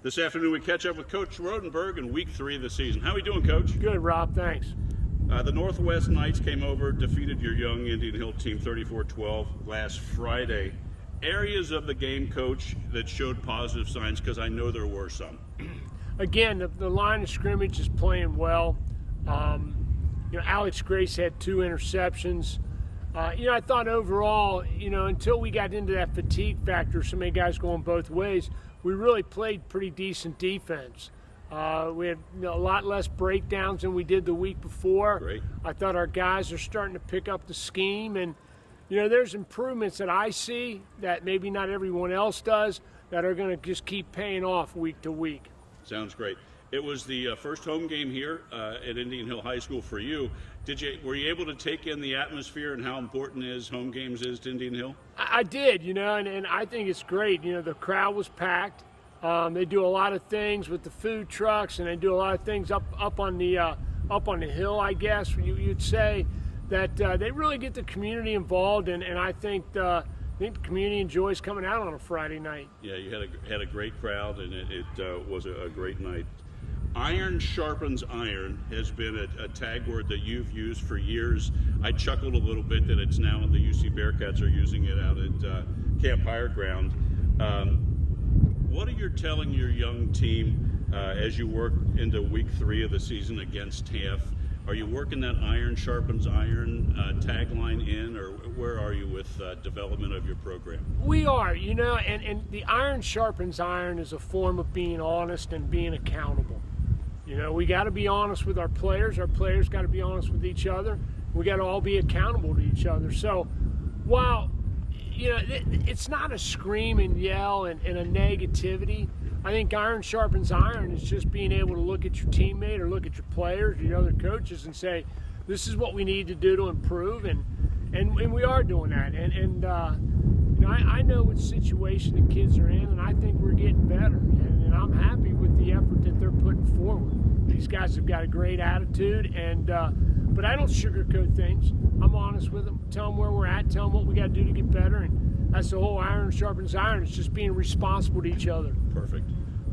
This afternoon we catch up with Coach Rodenberg in week 3 of the season. How are we doing, Coach? Good, Rob, thanks. The Northwest Knights came over, defeated your young Indian Hill team 34-12 last Friday. Areas of the game, Coach, that showed positive signs, because I know there were some. Again, the line of scrimmage is playing well. Alex Grace had 2 interceptions. I thought overall, until we got into that fatigue factor, so many guys going both ways, we really played pretty decent defense. We had a lot less breakdowns than we did the week before. Great. I thought our guys are starting to pick up the scheme, and there's improvements that I see that maybe not everyone else does that are going to just keep paying off week to week. Sounds great. It was the first home game here at Indian Hill High School for you. Were you able to take in the atmosphere and how important home games is to Indian Hill? I did, and I think it's great. The crowd was packed. They do a lot of things with the food trucks, and they do a lot of things up on the hill, I guess you'd say, that they really get the community involved, and I think the community enjoys coming out on a Friday night. Yeah, you had a great crowd, and it was a great night. Iron sharpens iron has been a tag word that you've used for years. I chuckled a little bit that it's now the UC Bearcats are using it out at Camp Higher Ground. What are you telling your young team as you work into week 3 of the season against Taft? Are you working that iron sharpens iron tagline in, or where are you with development of your program? We are, and the iron sharpens iron is a form of being honest and being accountable. We got to be honest with our players. Our players got to be honest with each other. We got to all be accountable to each other. So while it's not a scream and yell and a negativity, I think iron sharpens iron is just being able to look at your teammate or look at your players or your other coaches and say, this is what we need to do to improve, and we are doing that. And I know what situation the kids are in, and I think we're getting better. And I'm happy with the effort that they're putting forward. These guys have got a great attitude, but I don't sugarcoat things. I'm honest with them, tell them where we're at, tell them what we got to do to get better, and that's the whole iron sharpens iron. It's just being responsible to each other. Perfect.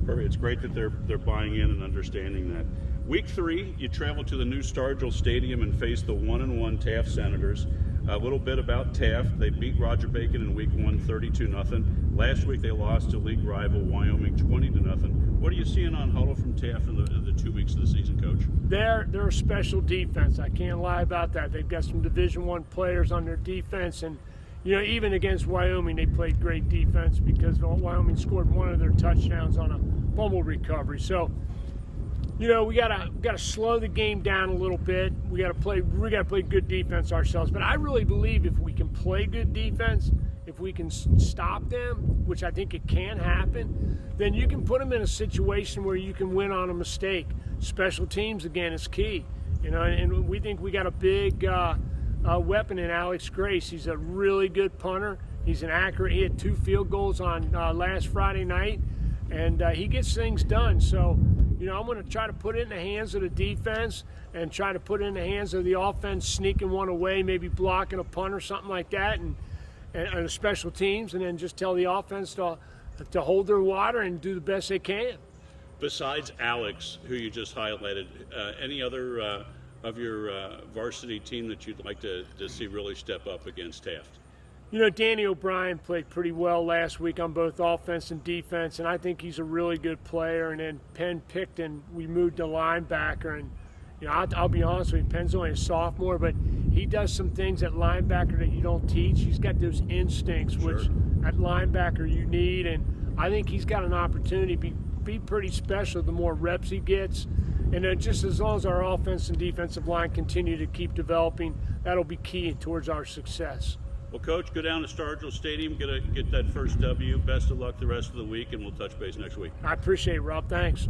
It's great that they're buying in and understanding that. Week 3, you travel to the new Stargell Stadium and face the 1-1 Taft Senators. A little bit about Taft. They beat Roger Bacon in week 1, 32-0. Last week they lost to league rival Wyoming 20-0. What are you seeing on Huddle from Taft in the 2 weeks of the season, Coach? They're a special defense. I can't lie about that. They've got some Division I players on their defense, and even against Wyoming, they played great defense because Wyoming scored one of their touchdowns on a fumble recovery. So, we gotta slow the game down a little bit. We gotta play good defense ourselves. But I really believe if we can play good defense, if we can stop them, which I think it can happen, then you can put them in a situation where you can win on a mistake. Special teams again is key, and we think we got a big weapon in Alex Grace. He's a really good punter. He's an accurate. He had 2 field goals on last Friday night, and he gets things done. So, I'm going to try to put it in the hands of the defense and try to put it in the hands of the offense, sneaking one away, maybe blocking a punt or something like that, and the special teams, and then just tell the offense to hold their water and do the best they can. Besides Alex, who you just highlighted, any other of your varsity team that you'd like to see really step up against Taft? Danny O'Brien played pretty well last week on both offense and defense, and I think he's a really good player. And then Penn Picton, we moved to linebacker, and I'll be honest with you, Penn's only a sophomore, but he does some things at linebacker that you don't teach. He's got those instincts, Sure. which at linebacker you need, and I think he's got an opportunity to be pretty special the more reps he gets. And then just as long as our offense and defensive line continue to keep developing, that'll be key towards our success. Well, Coach, go down to Stargell Stadium, get that first W. Best of luck the rest of the week, and we'll touch base next week. I appreciate it, Rob. Thanks.